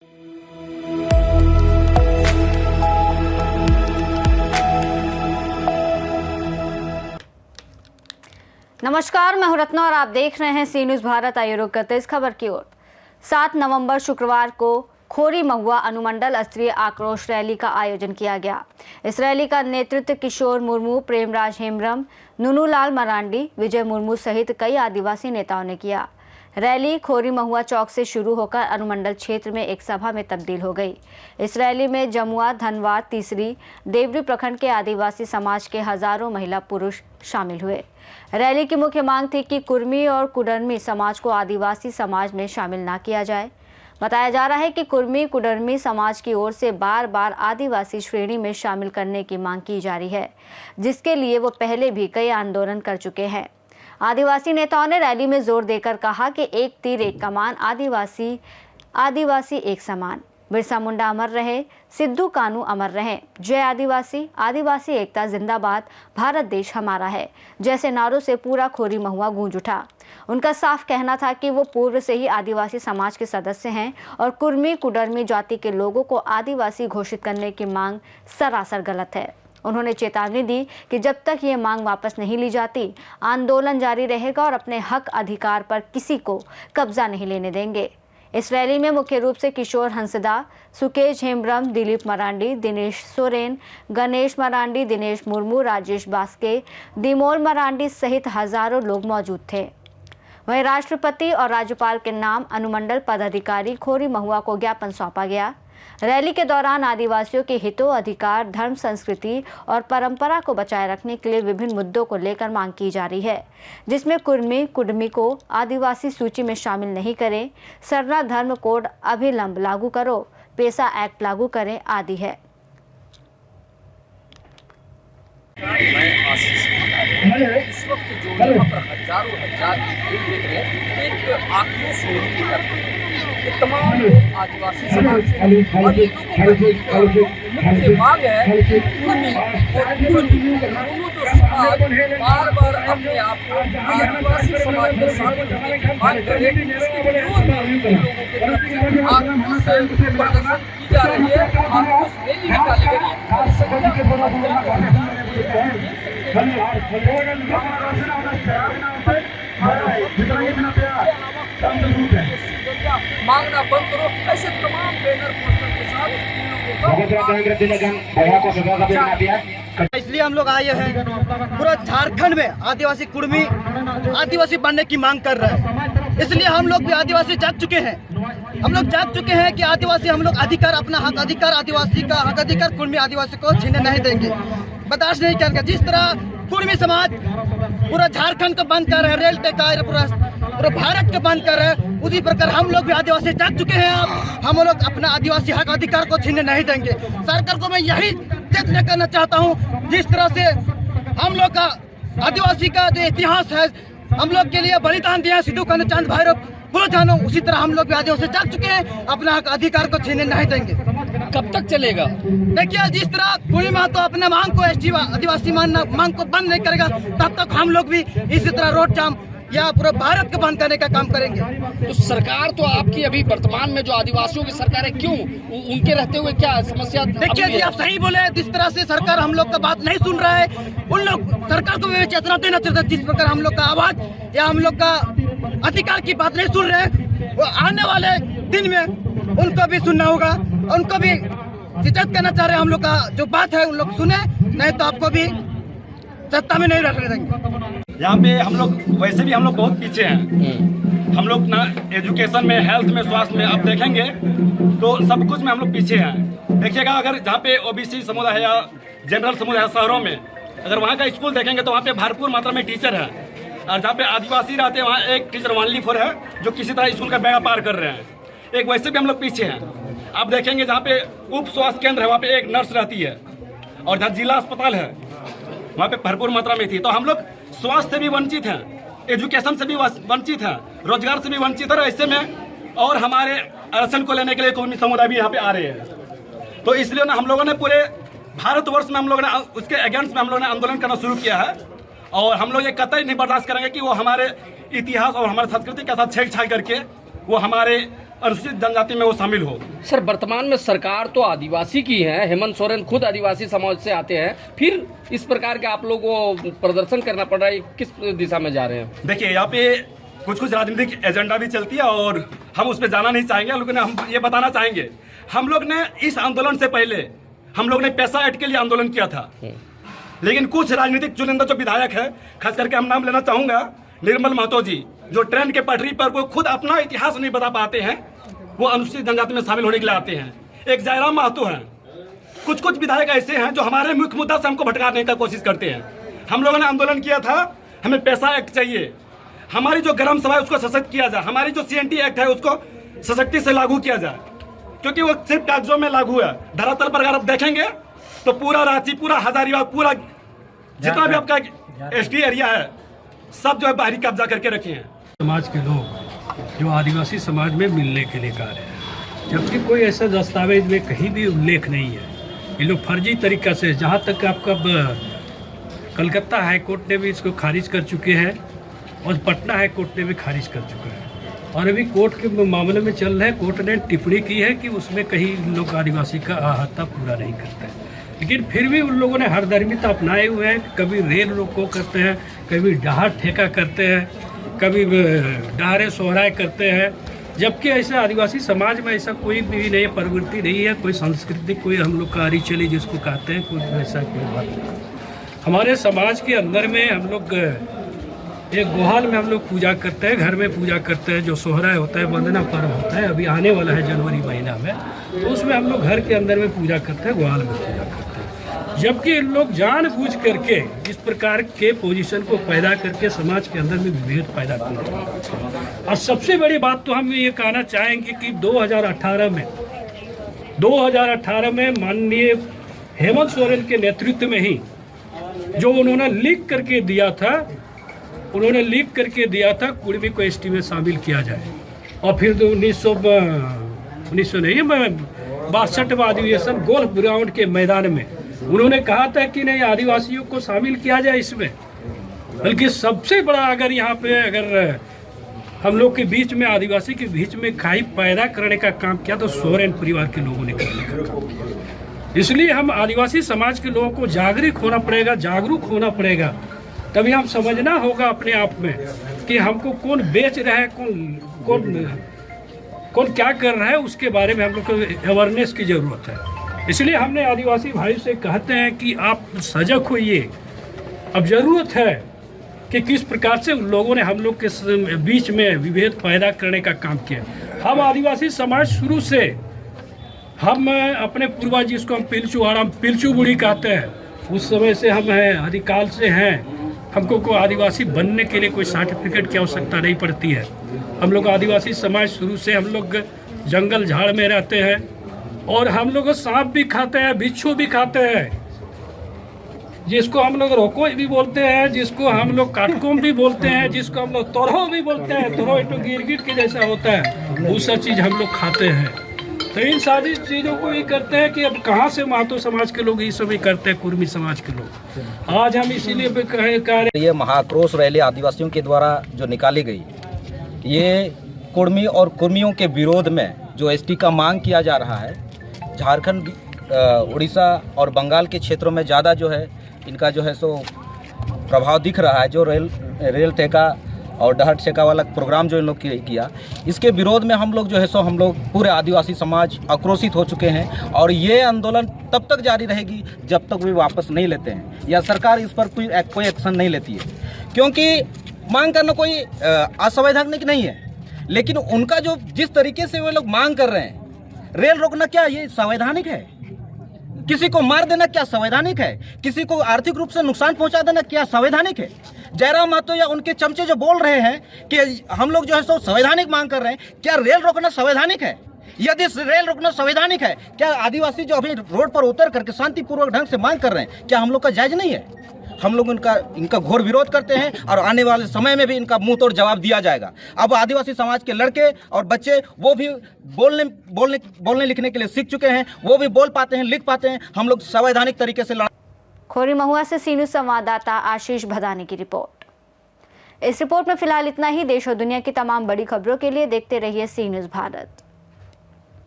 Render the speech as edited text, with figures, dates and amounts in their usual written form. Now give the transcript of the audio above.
नमस्कार, मैं हूं रत्ना और आप देख रहे हैं सी न्यूज़ भारत। आइए रुक करते इस खबर की ओर। 7 नवंबर शुक्रवार को खोरी महुआ अनुमंडल स्तरीय आक्रोश रैली का आयोजन किया गया। इस रैली का नेतृत्व किशोर मुर्मू, प्रेमराज हेम्ब्रम, नुनूलाल मरांडी, विजय मुर्मू सहित कई आदिवासी नेताओं ने किया। रैली खोरी महुआ चौक से शुरू होकर अनुमंडल क्षेत्र में एक सभा में तब्दील हो गई। इस रैली में जमुआ, धनवाद, तीसरी, देवरी प्रखंड के आदिवासी समाज के हजारों महिला पुरुष शामिल हुए। रैली की मुख्य मांग थी कि कुर्मी और कुडर्मी समाज को आदिवासी समाज में शामिल ना किया जाए। बताया जा रहा है कि कुर्मी कुडर्मी समाज की ओर से बार बार आदिवासी श्रेणी में शामिल करने की मांग की जा रही है, जिसके लिए वो पहले भी कई आंदोलन कर चुके हैं। आदिवासी नेताओं ने रैली में जोर देकर कहा कि एक तीर एक कमान, आदिवासी एक समान। बिरसा मुंडा अमर रहे, सिद्धू कानू अमर रहे, जय आदिवासी, आदिवासी एकता जिंदाबाद, भारत देश हमारा है जैसे नारों से पूरा खोरी महुआ गूंज उठा। उनका साफ कहना था कि वो पूर्व से ही आदिवासी समाज के सदस्य हैं और कुर्मी कुडर्मी जाति के लोगों को आदिवासी घोषित करने की मांग सरासर गलत है। उन्होंने चेतावनी दी कि जब तक ये मांग वापस नहीं ली जाती, आंदोलन जारी रहेगा और अपने हक अधिकार पर किसी को कब्जा नहीं लेने देंगे। इस रैली में मुख्य रूप से किशोर हंसदा, सुकेश हेम्ब्रम, दिलीप मरांडी, दिनेश सोरेन, गणेश मरांडी, दिनेश मुर्मू, राजेश बास्के, दिमोल मरांडी सहित हजारों लोग मौजूद थे। वहीं राष्ट्रपति और राज्यपाल के नाम अनुमंडल पदाधिकारी खोरी महुआ को ज्ञापन सौंपा गया। रैली के दौरान आदिवासियों के हितों, अधिकार, धर्म, संस्कृति और परंपरा को बचाए रखने के लिए विभिन्न मुद्दों को लेकर मांग की जा रही है, जिसमें कुर्मी कुडमी को आदिवासी सूची में शामिल नहीं करें, सरना धर्म कोड अभिलंब लागू करो, पेसा एक्ट लागू करें आदि है। इस वक्त जो यहाँ पर हजारों हजार लोग देख रहे हैं, एक आक्रोश रैली निकलती है। ये तमाम लोग आदिवासी समाज से हैं और इनको मुख्य मांग है कि कुर्मी और कुर्मी दोनों जो समाज बार बार अपने आप को आदिवासी समाज में शामिल करने की मांग कर रहे हैं, इसके विरोध में लोगों के तरफ से आक्रोश प्रदर्शन की जा रही है, आक्रोश रैली निकाली गई है। और संख्या मांगना बंद करो, ऐसे तमाम बैनर पोस्टर के साथ इसलिए हम लोग आए हैं। पूरा झारखंड में आदिवासी कुर्मी आदिवासी बनने की मांग कर रहे हैं। इसलिए हम लोग भी आदिवासी जाग चुके हैं। हम लोग जाग चुके हैं कि आदिवासी हम लोग अधिकार, अपना हक अधिकार, आदिवासी का हक अधिकार कुर्मी आदिवासी को छीनने नहीं देंगे, बर्दाश्त नहीं करेंगे। जिस तरह कुर्मी समाज पूरा झारखंड को बंद कर रहे हैं, रेल टेका पूरा भारत को बंद कर रहे हैं, उसी प्रकार हम लोग भी आदिवासी जाग चुके हैं। अब हम लोग अपना आदिवासी हक अधिकार को छीनने नहीं देंगे। सरकार को मैं यही चेतावनी करना चाहता हूँ, जिस तरह से हम लोग का आदिवासी का जो इतिहास है, हम लोग के लिए बलिदान दिया सिद्धू कान्हू चांद भैरव फुले जानो, उसी तरह हम लोग भी आदिवासी जाग चुके हैं, अपना हक अधिकार को छीनने नहीं देंगे। कब तक चलेगा? देखिए, जिस तरह कोई महतो अपने मांग को आदिवासी मांग को बंद नहीं करेगा, तब तक हम लोग भी इसी तरह रोड जाम या पूरा भारत को बंद करने का काम करेंगे। तो सरकार तो आपकी अभी वर्तमान में जो आदिवासियों की सरकार है, क्यों उनके रहते हुए क्या समस्या? देखिए जी, आप सही बोले। जिस तरह से सरकार हम लोग का बात नहीं सुन रहा है, उन लोग सरकार को भी चेतना देना चाहिए। जिस प्रकार हम लोग का आवाज या हम लोग का अधिकार की बात नहीं सुन रहे हैं, वो आने वाले दिन में उनको भी सुनना होगा। उनको भी शिकायत करना चाह रहे हैं, हम लोग का जो बात है उन लोग सुने, नहीं तो आपको भी सत्ता में नहीं रखने देंगे। यहाँ पे हम लोग वैसे भी हम लोग बहुत पीछे हैं। हम लोग ना एजुकेशन में, हेल्थ में, स्वास्थ्य में अब देखेंगे तो सब कुछ में हम लोग पीछे हैं। देखिएगा, अगर जहाँ पे ओबीसी समुदाय है या जनरल समुदाय है शहरों में, अगर वहाँ का स्कूल देखेंगे तो वहाँ पे भरपूर मात्रा में टीचर है, और जहाँ पे आदिवासी रहते हैं वहाँ एक टीचर ओनली फॉर है जो किसी तरह स्कूल का बेड़ा पार कर रहे हैं। एक वैसे भी हम लोग पीछे हैं। आप देखेंगे जहाँ पे उप स्वास्थ्य केंद्र है वहाँ पे एक नर्स रहती है, और जहाँ जिला अस्पताल है वहाँ पे भरपूर मात्रा में थी। तो हम लोग स्वास्थ्य से भी वंचित हैं, एजुकेशन से भी वंचित हैं, रोजगार से भी वंचित है। ऐसे में और हमारे आरक्षण को लेने के लिए कौमी समुदाय भी यहाँ पे आ रहे हैं। तो इसलिए ना हम लोगों ने पूरे भारतवर्ष में हम लोगों ने उसके अगेंस्ट में हम लोगों ने आंदोलन करना शुरू किया है, और हम लोग ये कतई नहीं बर्दाश्त करेंगे कि वो हमारे इतिहास और हमारे संस्कृति के साथ छेड़छाड़ करके वो हमारे अनुसूचित जनजाति में वो शामिल हो। सर, वर्तमान में सरकार तो आदिवासी की है, हेमंत सोरेन खुद आदिवासी समाज से आते हैं, फिर इस प्रकार के आप लोगों को प्रदर्शन करना पड़ रहा है, किस दिशा में जा रहे हैं? देखिए, यहाँ पे कुछ राजनीतिक एजेंडा भी चलती है और हम उस पर जाना नहीं चाहेंगे, लेकिन हम ये बताना चाहेंगे, हम लोग ने इस आंदोलन से पहले हम लोग ने पैसा एक्ट के लिए आंदोलन किया था, लेकिन कुछ राजनीतिक चुनिंदा जो विधायक है, खास करके हम नाम लेना चाहूंगा निर्मल महतो जी, जो ट्रेन के पटरी पर वो खुद अपना इतिहास नहीं बता पाते हैं, वो अनुसूचित जनजाति में शामिल होने के लिए आते हैं। एक जयराम महतो हैं, कुछ विधायक ऐसे हैं जो हमारे मुख्य मुद्दा से हमको भटकाने का कोशिश करते हैं। हम लोगों ने आंदोलन किया था, हमें पैसा एक्ट चाहिए, हमारी जो ग्राम सभा है उसको सशक्त किया जाए, हमारी जो CNT एक्ट है उसको सशक्ति से लागू किया जाए, क्योंकि वो सिर्फ कागजों में लागू है। धरातल पर अगर आप देखेंगे तो पूरा रांची, पूरा हजारीबाग, पूरा जितना भी आपका SD एरिया है, सब जो है बाहरी कब्जा करके रखे हैं। समाज के लोग जो आदिवासी समाज में मिलने के लिए कह रहे हैं, जबकि कोई ऐसा दस्तावेज में कहीं भी उल्लेख नहीं है। ये लोग फर्जी तरीका से, जहाँ तक आपका कलकत्ता हाई कोर्ट ने भी इसको खारिज कर चुके हैं और पटना हाई कोर्ट ने भी खारिज कर चुका है, और अभी कोर्ट के मामले में चल रहा है। कोर्ट ने टिप्पणी की है कि उसमें कहीं लोग आदिवासी का अहाता पूरा नहीं करते हैं, लेकिन फिर भी उन लोगों ने हरदर्मिता अपनाए हुए हैं। कभी रेल रोको करते हैं, कभी डहार ठेका करते हैं, कभी डहारे सोहराय करते हैं, जबकि ऐसे आदिवासी समाज में ऐसा कोई भी नहीं प्रवृत्ति नहीं है, कोई संस्कृति, कोई हम लोग का आरी चली जिसको कहते हैं, कोई ऐसा कोई बात नहीं। हमारे समाज के अंदर में हम लोग एक गुहाल में हम लोग पूजा करते हैं, घर में पूजा करते हैं। जो सोहराय होता है, वंदना पर्व होता है, अभी आने वाला है जनवरी महीना में, तो उसमें हम लोग घर के अंदर में पूजा करते हैं, गुहाल में पूजा करते हैं। जबकि इन लोग जानबूझ करके इस प्रकार के पोजीशन को पैदा करके समाज के अंदर में विभेद पैदा कर रहे हैं। और सबसे बड़ी बात तो हम ये कहना चाहेंगे कि 2018 में माननीय हेमंत सोरेन के नेतृत्व में ही जो उन्होंने लिख करके दिया था कुर्मी को ST में शामिल किया जाए, और फिर 1962वां अधिवेशन गोल्फ ग्राउंड के मैदान में उन्होंने कहा था कि नहीं, आदिवासियों को शामिल किया जाए इसमें। बल्कि सबसे बड़ा अगर यहाँ पे अगर हम लोग के बीच में, आदिवासी के बीच में खाई पैदा करने का काम किया तो सोरेन परिवार के लोगों ने करने का काम किया। इसलिए हम आदिवासी समाज के लोगों को जागरूक होना पड़ेगा, तभी हम समझना होगा अपने आप में कि हमको कौन बेच रहा है, कौन क्या कर रहा है, उसके बारे में हम लोग को अवेयरनेस की ज़रूरत है। इसलिए हमने आदिवासी भाई से कहते हैं कि आप सजग होइए। अब ज़रूरत है कि किस प्रकार से उन लोगों ने हम लोग के बीच में विभेद पैदा करने का काम किया। हम आदिवासी समाज शुरू से, हम अपने पूर्वज जिसको हम पिलचू बुढ़ी कहते हैं, उस समय से हम हैं, आदिकाल से हैं। हमको को आदिवासी बनने के लिए कोई सर्टिफिकेट की आवश्यकता नहीं पड़ती है। हम लोग आदिवासी समाज शुरू से हम लोग जंगल झाड़ में रहते हैं, और हम लोग सांप भी खाते हैं, बिच्छू भी खाते हैं, जिसको हम लोग रोको भी बोलते हैं, जिसको हम लोग काटकोम भी बोलते हैं, जिसको हम लोग तोरहो भी बोलते हैं। तोरहो तो गिरगिट के जैसा होता है, वो सब चीज़ हम लोग खाते हैं। तो इन सारी चीज़ों को ये करते हैं कि अब कहाँ से महतो समाज के लोग ये सब करते हैं, कुर्मी समाज के लोग। आज हम इसीलिए कह रहे, ये महाक्रोश रैली आदिवासियों के द्वारा जो निकाली गई, ये कुर्मी और कुर्मियों के विरोध में जो ST का मांग किया जा रहा है। झारखंड, उड़ीसा और बंगाल के क्षेत्रों में ज़्यादा जो है इनका जो है सो प्रभाव दिख रहा है। जो रेल ठेका और डहर ठेका वाला प्रोग्राम जो इन लोग किया, इसके विरोध में हम लोग जो है सो हम लोग पूरे आदिवासी समाज आक्रोशित हो चुके हैं, और ये आंदोलन तब तक जारी रहेगी जब तक वे वापस नहीं लेते हैं या सरकार इस पर कोई एक्शन नहीं लेती है। क्योंकि मांग करना कोई असंवैधानिक नहीं है, लेकिन उनका जो जिस तरीके से वे लोग मांग कर रहे हैं, रेल रोकना क्या ये संवैधानिक है? किसी को मार देना क्या संवैधानिक है? किसी को आर्थिक रूप से नुकसान पहुंचा देना क्या संवैधानिक है? जयराम महतो या उनके चमचे जो बोल रहे हैं कि हम लोग जो है सो संवैधानिक मांग कर रहे हैं, क्या रेल रोकना संवैधानिक है? यदि रेल रोकना संवैधानिक है, क्या आदिवासी जो अभी रोड पर उतर करके शांतिपूर्वक ढंग से मांग कर रहे हैं, क्या हम लोग का जायज नहीं है? हम लोग इनका घोर विरोध करते हैं, और आने वाले समय में भी इनका मुंह तोड़ जवाब दिया जाएगा। अब आदिवासी समाज के लड़के और बच्चे वो भी बोलने लिखने के लिए सीख चुके हैं, वो भी बोल पाते हैं, लिख पाते हैं। हम लोग संवैधानिक तरीके से खोरी महुआ से सी न्यूज़ संवाददाता आशीष भदानी की रिपोर्ट। इस रिपोर्ट में फिलहाल इतना ही। देश और दुनिया की तमाम बड़ी खबरों के लिए देखते रहिए सी न्यूज़ भारत।